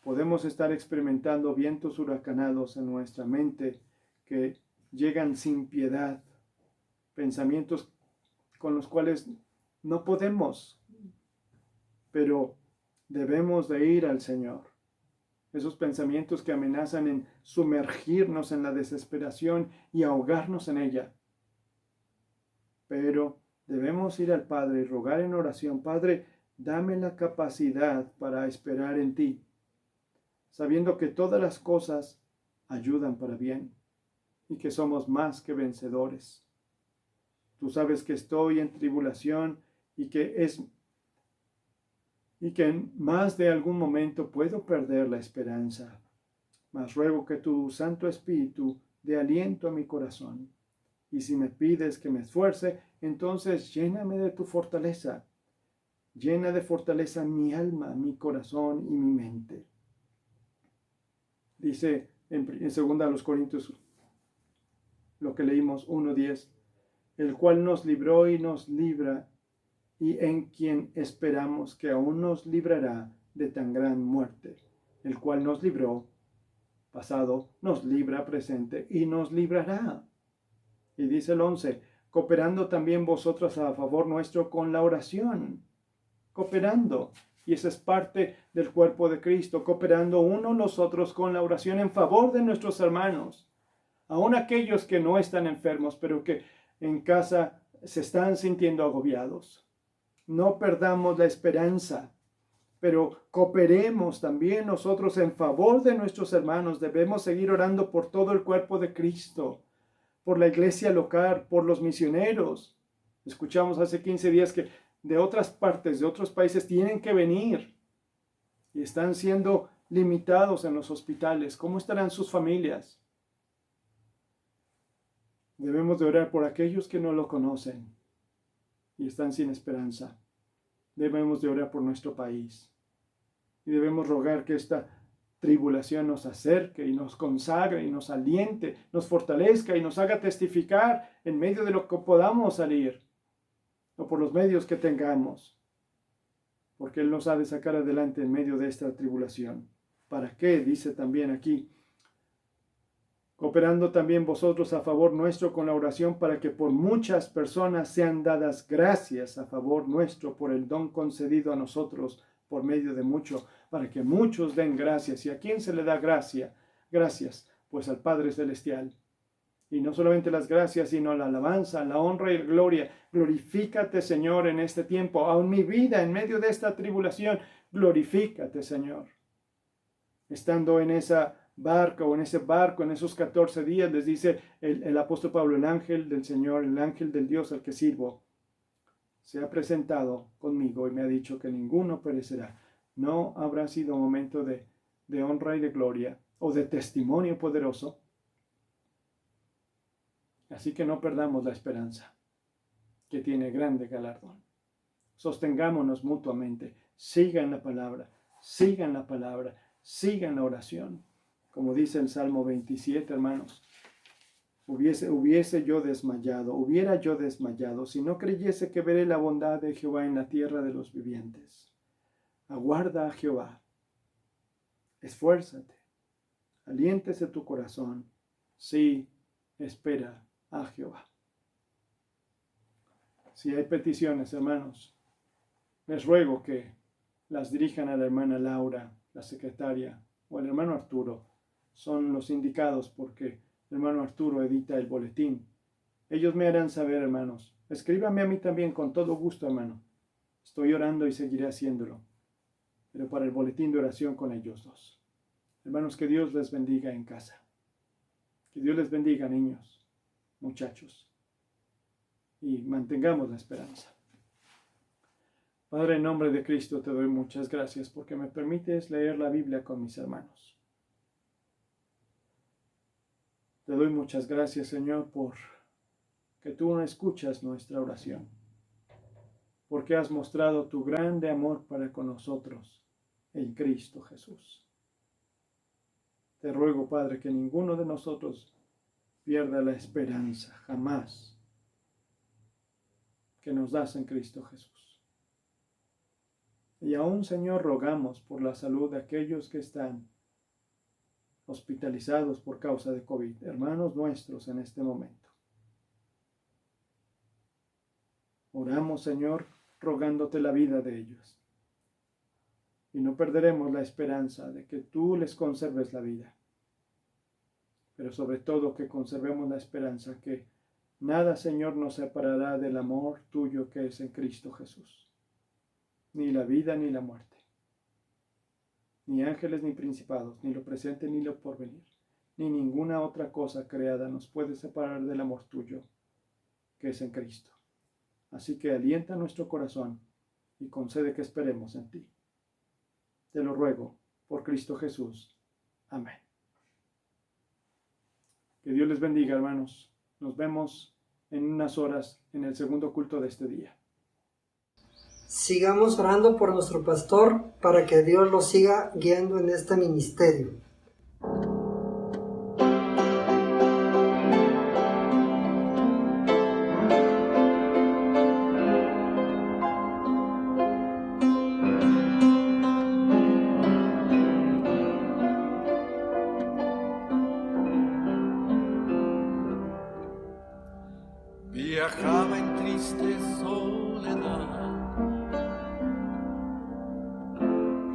Podemos estar experimentando vientos huracanados en nuestra mente que llegan sin piedad, pensamientos con los cuales no podemos, pero debemos de ir al Señor. Esos pensamientos que amenazan en sumergirnos en la desesperación y ahogarnos en ella. Pero debemos ir al Padre y rogar en oración: Padre, dame la capacidad para esperar en ti, sabiendo que todas las cosas ayudan para bien y que somos más que vencedores. Tú sabes que estoy en tribulación y que en más de algún momento puedo perder la esperanza. Mas ruego que tu Santo Espíritu dé aliento a mi corazón. Y si me pides que me esfuerce, entonces lléname de tu fortaleza. Llena de fortaleza mi alma, mi corazón y mi mente. Dice en 2 Corintios, lo que leímos, 1:10, el cual nos libró y nos libra, y en quien esperamos que aún nos librará de tan gran muerte, el cual nos libró, pasado, nos libra, presente, y nos librará. Y dice el 11, cooperando también vosotros a favor nuestro con la oración, cooperando, y esa es parte del cuerpo de Cristo, cooperando unos los otros con la oración en favor de nuestros hermanos, aun aquellos que no están enfermos, pero que en casa se están sintiendo agobiados. No perdamos la esperanza, pero cooperemos también nosotros en favor de nuestros hermanos. Debemos seguir orando por todo el cuerpo de Cristo, por la iglesia local, por los misioneros. Escuchamos hace 15 días que de otras partes, de otros países, tienen que venir y están siendo limitados en los hospitales. ¿Cómo estarán sus familias? Debemos de orar por aquellos que no lo conocen y están sin esperanza. Debemos de orar por nuestro país. Y debemos rogar que esta tribulación nos acerque y nos consagre y nos aliente, nos fortalezca y nos haga testificar en medio de lo que podamos salir o por los medios que tengamos. Porque Él nos ha de sacar adelante en medio de esta tribulación. ¿Para qué? Dice también aquí. Cooperando también vosotros a favor nuestro con la oración para que por muchas personas sean dadas gracias a favor nuestro por el don concedido a nosotros por medio de mucho, para que muchos den gracias. ¿Y a quién se le da gracia? Gracias, pues al Padre Celestial. Y no solamente las gracias, sino la alabanza, la honra y la gloria. Glorifícate, Señor, en este tiempo, aun mi vida en medio de esta tribulación. Glorifícate, Señor. Estando en esa barca o en ese barco, en esos 14 días, les dice el apóstol Pablo, el ángel del Señor, el ángel del Dios al que sirvo, se ha presentado conmigo y me ha dicho que ninguno perecerá. No habrá sido un momento de honra y de gloria o de testimonio poderoso. Así que no perdamos la esperanza, que tiene grande galardón. Sostengámonos mutuamente. Sigan la palabra, sigan la palabra, sigan la oración. Como dice el Salmo 27, hermanos. Hubiera yo desmayado, si no creyese que veré la bondad de Jehová en la tierra de los vivientes. Aguarda a Jehová, esfuérzate, aliéntese tu corazón, sí, espera a Jehová. Si hay peticiones, hermanos, les ruego que las dirijan a la hermana Laura, la secretaria, o al hermano Arturo. Son los indicados porque el hermano Arturo edita el boletín. Ellos me harán saber, hermanos. Escríbame a mí también con todo gusto, hermano. Estoy orando y seguiré haciéndolo. Pero para el boletín de oración con ellos dos. Hermanos, que Dios les bendiga en casa. Que Dios les bendiga, niños, muchachos. Y mantengamos la esperanza. Padre, en nombre de Cristo te doy muchas gracias porque me permites leer la Biblia con mis hermanos. Te doy muchas gracias, Señor, por que tú no escuchas nuestra oración, porque has mostrado tu grande amor para con nosotros en Cristo Jesús. Te ruego, Padre, que ninguno de nosotros pierda la esperanza, jamás, que nos das en Cristo Jesús. Y aún, Señor, rogamos por la salud de aquellos que están hospitalizados por causa de COVID, hermanos nuestros en este momento. Oramos, Señor, rogándote la vida de ellos. Y no perderemos la esperanza de que tú les conserves la vida. Pero sobre todo que conservemos la esperanza que nada, Señor, nos separará del amor tuyo que es en Cristo Jesús. Ni la vida ni la muerte. Ni ángeles ni principados, ni lo presente ni lo porvenir, ni ninguna otra cosa creada nos puede separar del amor tuyo, que es en Cristo. Así que alienta nuestro corazón y concede que esperemos en ti. Te lo ruego por Cristo Jesús. Amén. Que Dios les bendiga, hermanos. Nos vemos en unas horas en el segundo culto de este día. Sigamos orando por nuestro pastor para que Dios lo siga guiando en este ministerio. Viajaba en triste soledad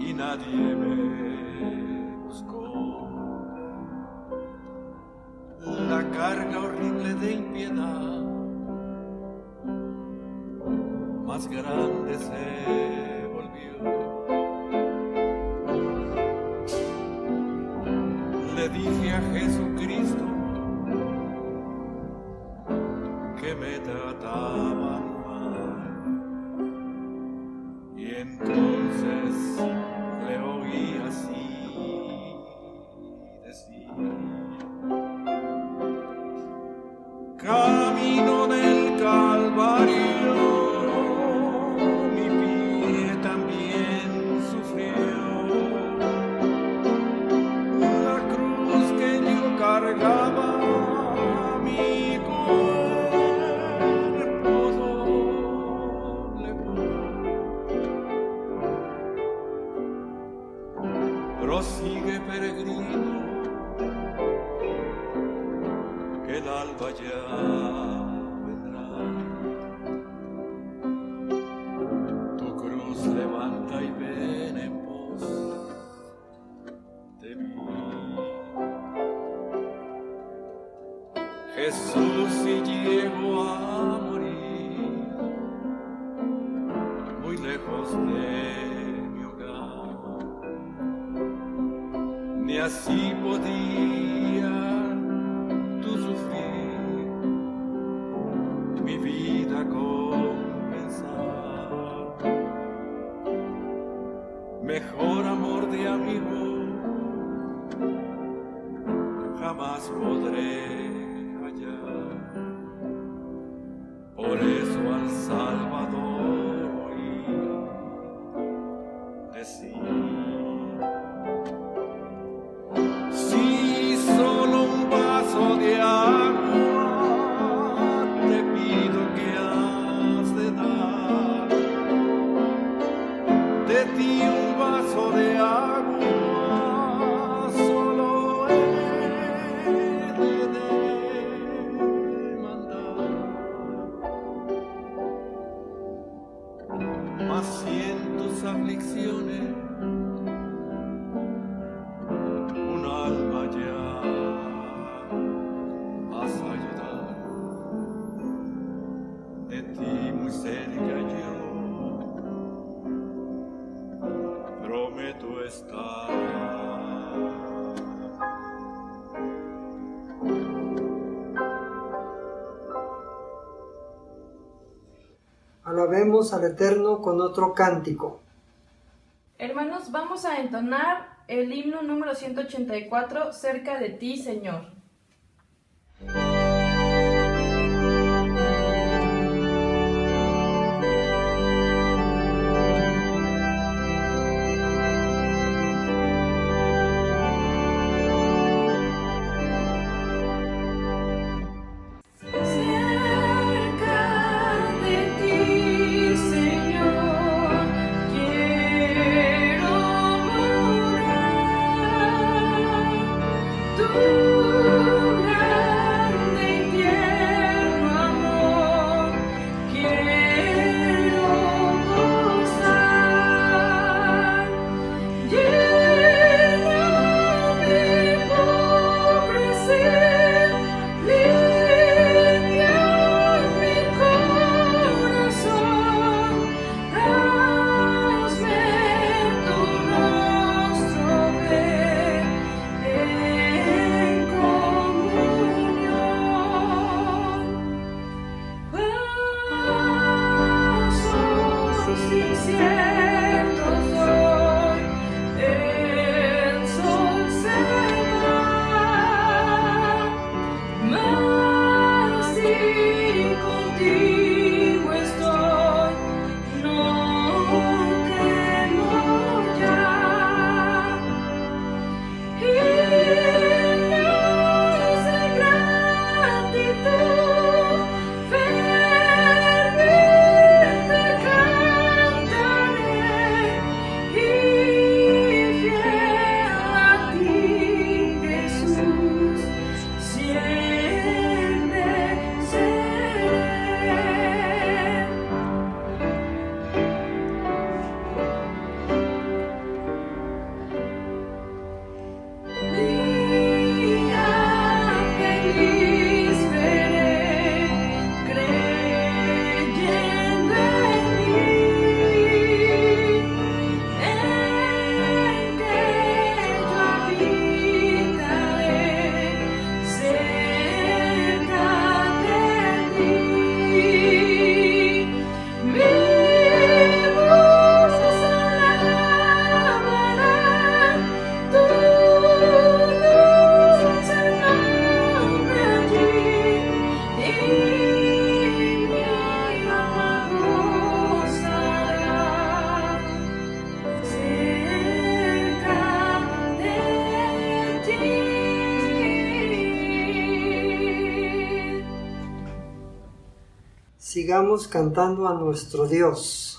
y nadie me buscó. La carga horrible de impiedad más grande se volvió. Le dije a Jesucristo que me trataban mal, y entonces le oí así decir: cargaba mi cuerpo doble. Prosigue, peregrino, que el alba ya vendrá. Tu cruz levanta y ven en pos de mí. Jesús, si llego a morir muy lejos de mi hogar, ni así podía tú sufrir mi vida compensar. Mejor amor de amigo jamás podré hallar. Por eso al Salvador oí decir: si solo un vaso de agua te pido que has de dar, de ti un vaso de agua solo he de demandar. Mas si en tus aflicciones un alma ya has ayudado, de ti muy cerca yo prometo estar. Alabemos al Eterno con otro cántico. Hermanos, vamos a entonar el himno número 184, Cerca de ti, Señor. Tu Sigamos cantando a nuestro Dios.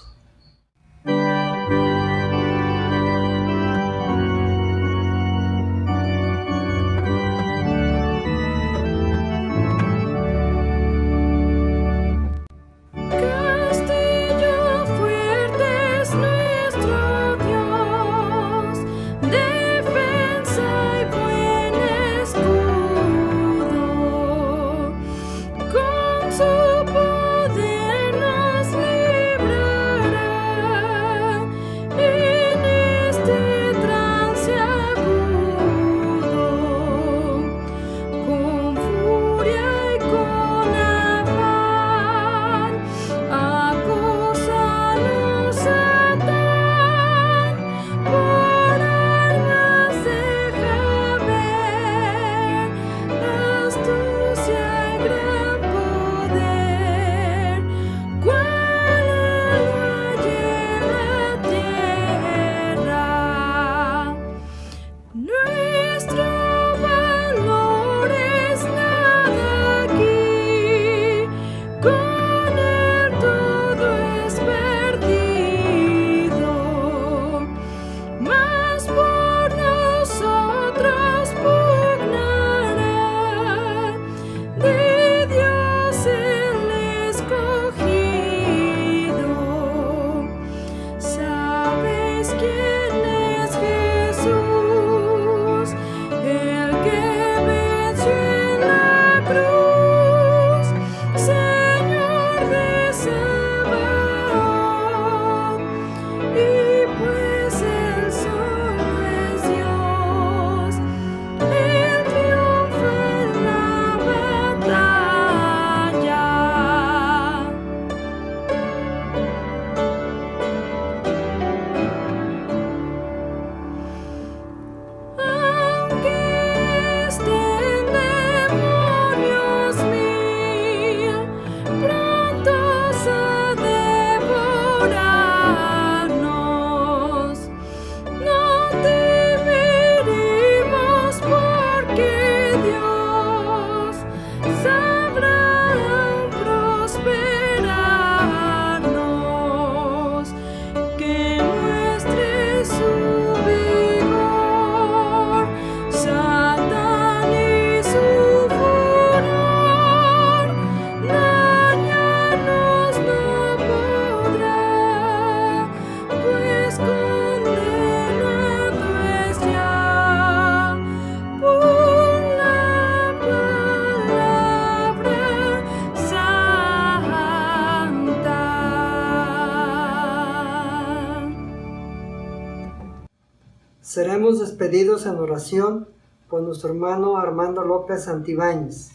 Seremos despedidos en oración por nuestro hermano Armando López Santibáñez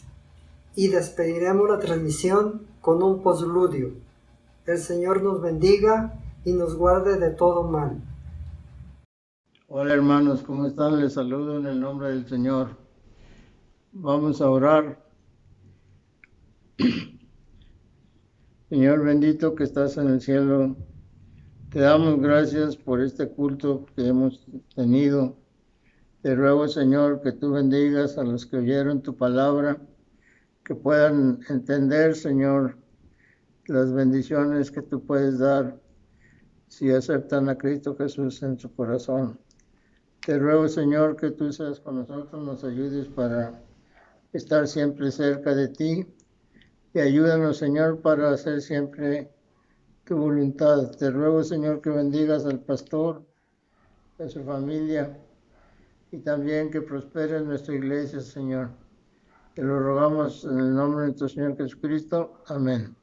y despediremos la transmisión con un postludio. El Señor nos bendiga y nos guarde de todo mal. Hola hermanos, ¿cómo están? Les saludo en el nombre del Señor. Vamos a orar. Señor bendito que estás en el cielo, te damos gracias por este culto que hemos tenido. Te ruego, Señor, que tú bendigas a los que oyeron tu palabra, que puedan entender, Señor, las bendiciones que tú puedes dar si aceptan a Cristo Jesús en su corazón. Te ruego, Señor, que tú seas con nosotros, nos ayudes para estar siempre cerca de ti y ayúdanos, Señor, para hacer siempre tu voluntad. Te ruego, Señor, que bendigas al pastor, a su familia y también que prospere nuestra iglesia, Señor. Te lo rogamos en el nombre de nuestro Señor Jesucristo. Amén.